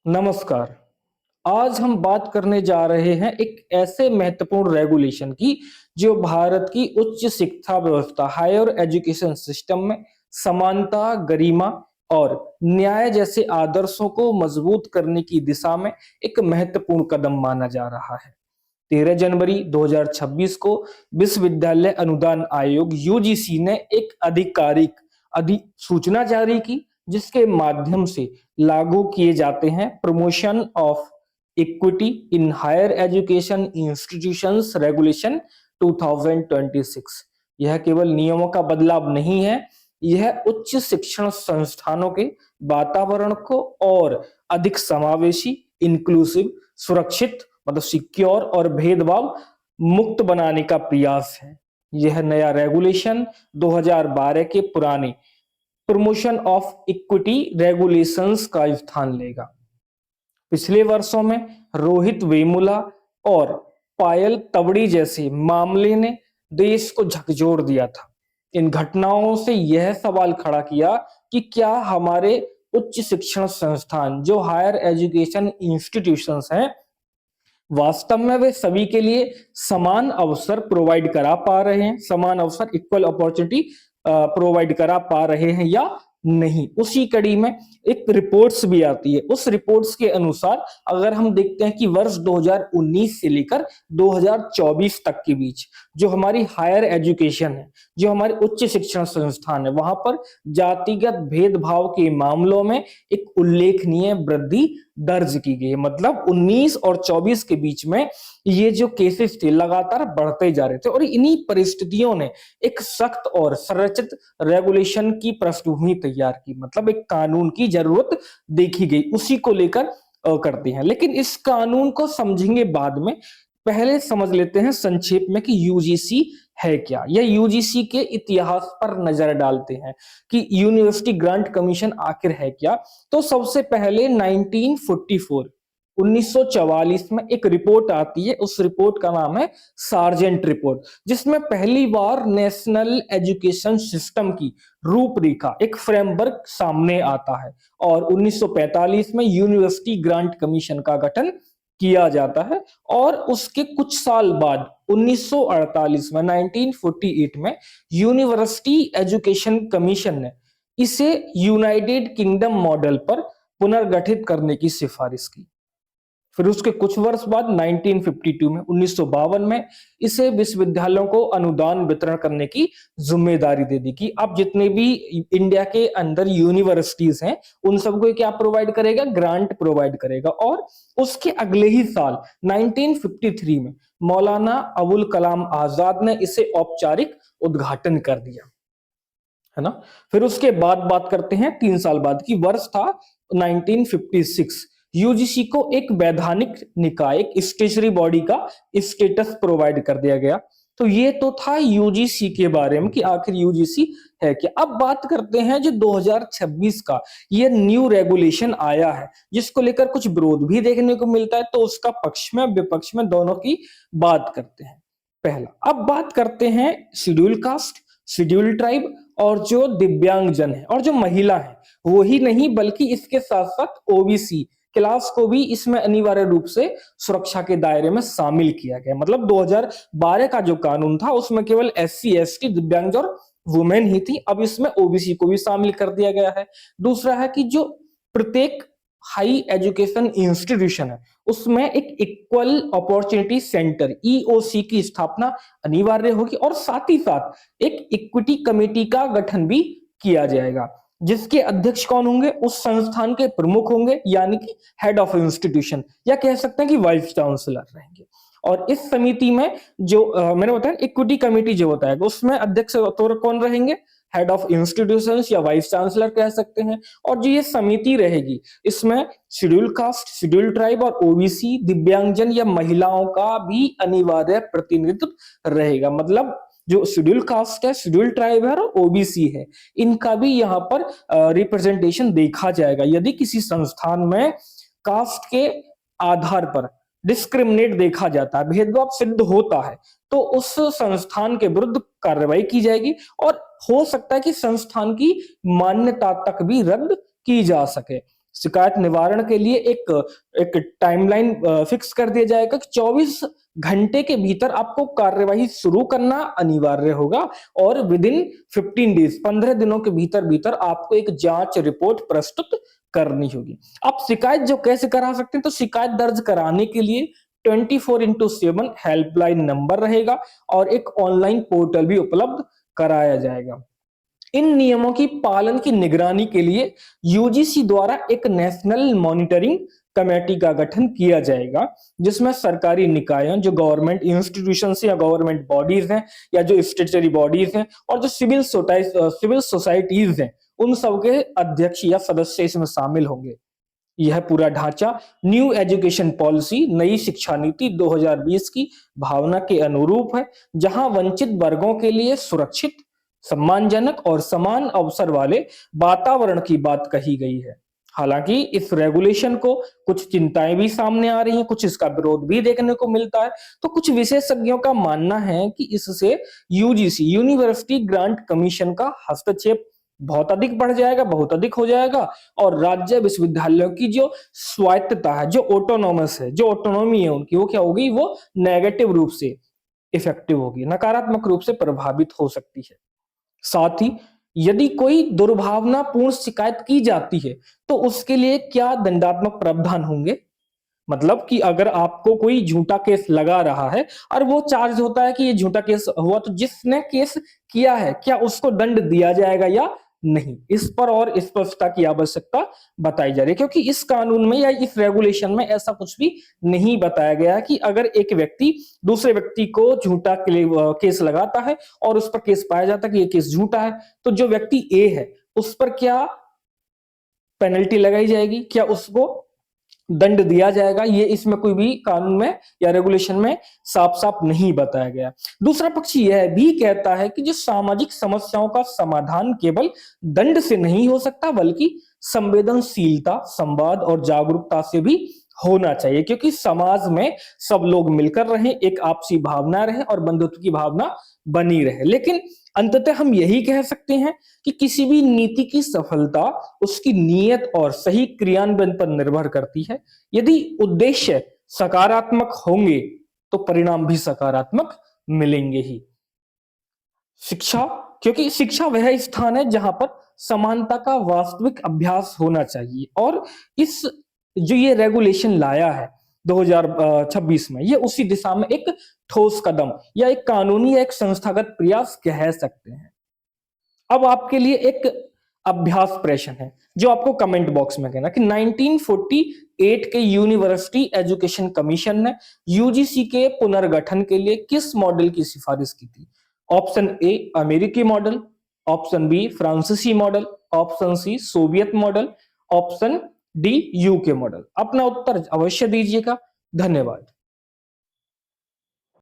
नमस्कार। आज हम बात करने जा रहे हैं एक ऐसे महत्वपूर्ण रेगुलेशन की जो भारत की उच्च शिक्षा व्यवस्था हायर एजुकेशन सिस्टम में समानता, गरिमा और न्याय जैसे आदर्शों को मजबूत करने की दिशा में एक महत्वपूर्ण कदम माना जा रहा है। 13 जनवरी 2026 को विश्वविद्यालय अनुदान आयोग यूजीसी ने एक आधिकारिक अधिसूचना जारी की जिसके माध्यम से लागू किए जाते हैं promotion of equity in higher education institutions regulation 2026। यह केवल नियमों का बदलाव नहीं है, यह उच्च शिक्षण संस्थानों के वातावरण को और अधिक समावेशी, इंक्लूसिव, सुरक्षित मतलब सिक्योर और भेदभाव मुक्त बनाने का प्रयास है। यह नया रेगुलेशन 2012 के पुराने प्रमोशन ऑफ इक्विटी रेगुलेशंस का स्थान लेगा। पिछले वर्षों में रोहित वेमुला और पायल तवड़ी जैसे मामले ने देश को झकझोर दिया था। इन घटनाओं से यह सवाल खड़ा किया कि क्या हमारे उच्च शिक्षण संस्थान जो हायर एजुकेशन इंस्टीट्यूशंस हैं वास्तव में वे सभी के लिए समान अवसर प्रोवाइड करा पा रहे हैं, समान अवसर इक्वल अपॉर्चुनिटी प्रोवाइड करा पा रहे हैं या नहीं। उसी कड़ी में एक रिपोर्ट्स भी आती है। उस रिपोर्ट्स के अनुसार अगर हम देखते हैं कि वर्ष 2019 से लेकर 2024 तक के बीच जो हमारी हायर एजुकेशन है, जो हमारे उच्च शिक्षण संस्थान है, वहां पर जातिगत भेदभाव के मामलों में एक उल्लेखनीय वृद्धि दर्ज की गई है। मतलब 19 और 24 के बीच में ये जो केसेस थे लगातार बढ़ते जा रहे थे और इन्हीं परिस्थितियों ने एक सख्त और संरचित रेगुलेशन की पृष्ठभूमि तैयार की। मतलब एक कानून की जरूरत देखी गई, उसी को लेकर करते हैं। लेकिन इस कानून को समझेंगे बाद में, पहले समझ लेते हैं संक्षेप में कि यूजीसी है क्या। यह यूजीसी के इतिहास पर नजर डालते हैं कि यूनिवर्सिटी ग्रांट कमीशन आखिर है क्या। तो सबसे पहले 1944 में एक रिपोर्ट आती है। उस रिपोर्ट का नाम है सार्जेंट रिपोर्ट, जिसमें पहली बार नेशनल एजुकेशन सिस्टम की रूपरेखा, एक फ्रेमवर्क सामने आता है। और 1945 में यूनिवर्सिटी ग्रांट कमीशन का गठन किया जाता है। और उसके कुछ साल बाद 1948 में 1948 में यूनिवर्सिटी एजुकेशन कमीशन ने इसे यूनाइटेड किंगडम मॉडल पर पुनर्गठित करने की सिफारिश की। फिर उसके कुछ वर्ष बाद 1952 में 1952 में इसे विश्वविद्यालयों को अनुदान वितरण करने की जिम्मेदारी दे दी कि अब जितने भी इंडिया के अंदर यूनिवर्सिटीज हैं उन सबको क्या प्रोवाइड करेगा, ग्रांट प्रोवाइड करेगा। और उसके अगले ही साल 1953 में मौलाना अबुल कलाम आजाद ने इसे औपचारिक उद्घाटन कर दिया, है ना। फिर उसके बाद बात करते हैं 3 साल बाद की, वर्ष था 1956। यूजीसी को एक वैधानिक निकाय, एक स्टेशनरी बॉडी का स्टेटस प्रोवाइड कर दिया गया। तो ये तो था यूजीसी के बारे में कि आखिर यूजीसी है क्या। अब बात करते हैं जो 2026 का ये न्यू रेगुलेशन आया है, जिसको लेकर कुछ विरोध भी देखने को मिलता है। तो उसका पक्ष में विपक्ष में दोनों की बात करते हैं। पहला, अब बात करते हैं शेड्यूल कास्ट, शेड्यूल ट्राइब और जो दिव्यांगजन है और जो महिला है। वो ही नहीं बल्कि इसके साथ साथ ओबीसी क्लास को भी इसमें अनिवार्य रूप से सुरक्षा के दायरे में शामिल किया गया। मतलब 2012 का जो कानून था उसमें केवल एससी, एसटी, दिव्यांग और वुमेन ही थी। अब इसमें ओबीसी को भी शामिल कर दिया गया है। दूसरा है कि जो प्रत्येक हाई एजुकेशन इंस्टीट्यूशन है उसमें एक इक्वल अपॉर्चुनिटी सेंटर ईओसी की स्थापना अनिवार्य होगी और साथ ही साथ एक इक्विटी कमेटी का गठन भी किया जाएगा, जिसके अध्यक्ष कौन होंगे, उस संस्थान के प्रमुख होंगे, यानी कि हेड ऑफ इंस्टीट्यूशन, या कह सकते हैं कि वाइस चांसलर रहेंगे। और इस समिति में जो मैंने बताया इक्विटी कमेटी जो होता है उसमें अध्यक्ष तौर कौन रहेंगे, हेड ऑफ इंस्टीट्यूशंस या वाइस चांसलर कह सकते हैं। और जो ये समिति रहेगी इसमें शेड्यूल कास्ट, शेड्यूल ट्राइब और ओबीसी, दिव्यांगजन या महिलाओं का भी अनिवार्य प्रतिनिधित्व रहेगा। मतलब जो शेड्यूल कास्ट है, शेड्यूल ट्राइब है और ओबीसी है, इनका भी यहाँ पर रिप्रेजेंटेशन देखा जाएगा। यदि किसी संस्थान में कास्ट के आधार पर डिस्क्रिमिनेट देखा जाता है, भेदभाव सिद्ध होता है, तो उस संस्थान के विरुद्ध कार्रवाई की जाएगी और हो सकता है कि संस्थान की मान्यता तक भी रद्द की जा सके। शिकायत निवारण के लिए एक टाइमलाइन फिक्स कर दिया जाएगा कि 24 घंटे के भीतर आपको कार्यवाही शुरू करना अनिवार्य होगा और विद इन 15 डेज 15 दिनों के भीतर भीतर आपको एक जांच रिपोर्ट प्रस्तुत करनी होगी। आप शिकायत जो कैसे करा सकते हैं, तो शिकायत दर्ज कराने के लिए 24x7 हेल्पलाइन नंबर रहेगा और एक ऑनलाइन पोर्टल भी उपलब्ध कराया जाएगा। इन नियमों की पालन की निगरानी के लिए यूजीसी द्वारा एक नेशनल मॉनिटरिंग कमेटी का गठन किया जाएगा, जिसमें सरकारी निकायों, जो गवर्नमेंट इंस्टीट्यूशंस या गवर्नमेंट बॉडीज हैं या जो स्टेटरी बॉडीज हैं और जो सिविल सोसाइटीज हैं, उन सबके अध्यक्ष या सदस्य इसमें शामिल होंगे। यह पूरा ढांचा न्यू एजुकेशन पॉलिसी, नई शिक्षा नीति 2020 की भावना के अनुरूप है, जहां वंचित वर्गों के लिए सुरक्षित, सम्मानजनक और समान अवसर वाले वातावरण की बात कही गई है। हालांकि इस रेगुलेशन को कुछ चिंताएं भी सामने आ रही हैं, कुछ इसका विरोध भी देखने को मिलता है। तो कुछ विशेषज्ञों का मानना है कि इससे यूजीसी यूनिवर्सिटी ग्रांट कमीशन का हस्तक्षेप बहुत अधिक बढ़ जाएगा, बहुत अधिक हो जाएगा और राज्य विश्वविद्यालयों की जो स्वायत्तता है, जो ऑटोनॉमस है, जो ऑटोनॉमी है उनकी, वो क्या होगी, वो नेगेटिव रूप से इफेक्टिव होगी, नकारात्मक रूप से प्रभावित हो सकती है। साथ ही यदि कोई दुर्भावनापूर्ण शिकायत की जाती है तो उसके लिए क्या दंडात्मक प्रावधान होंगे। मतलब कि अगर आपको कोई झूठा केस लगा रहा है और वो चार्ज होता है कि ये झूठा केस हुआ, तो जिसने केस किया है क्या उसको दंड दिया जाएगा या नहीं, इस पर और स्पष्टता की आवश्यकता बताई जा रही है, क्योंकि इस कानून में या इस रेगुलेशन में ऐसा कुछ भी नहीं बताया गया कि अगर एक व्यक्ति दूसरे व्यक्ति को झूठा केस लगाता है और उस पर केस पाया जाता है कि ये केस झूठा है, तो जो व्यक्ति ए है उस पर क्या पेनल्टी लगाई जाएगी, क्या उसको दंड दिया जाएगा, ये इसमें कोई भी कानून में या रेगुलेशन में साफ साफ नहीं बताया गया। दूसरा पक्ष यह भी कहता है कि जो सामाजिक समस्याओं का समाधान केवल दंड से नहीं हो सकता, बल्कि संवेदनशीलता, संवाद और जागरूकता से भी होना चाहिए, क्योंकि समाज में सब लोग मिलकर रहें, एक आपसी भावना रहे और बंधुत्व की भावना बनी रहे। लेकिन अंततः हम यही कह सकते हैं कि किसी भी नीति की सफलता उसकी नीयत और सही क्रियान्वयन पर निर्भर करती है। यदि उद्देश्य सकारात्मक होंगे तो परिणाम भी सकारात्मक मिलेंगे ही। शिक्षा, क्योंकि शिक्षा वह स्थान है जहां पर समानता का वास्तविक अभ्यास होना चाहिए और इस जो ये रेगुलेशन लाया है 2026 में, ये उसी दिशा में एक ठोस कदम या एक कानूनी या एक संस्थागत प्रयास कह सकते हैं। अब आपके लिए एक अभ्यास प्रश्न है जो आपको कमेंट बॉक्स में कहना कि 1948 के यूनिवर्सिटी एजुकेशन कमीशन ने यूजीसी के पुनर्गठन के लिए किस मॉडल की सिफारिश की थी। ऑप्शन ए अमेरिकी मॉडल, ऑप्शन बी फ्रांसीसी model, option C Soviet model, option D UK model. अपना उत्तर अवश्य दीजिएगा। धन्यवाद।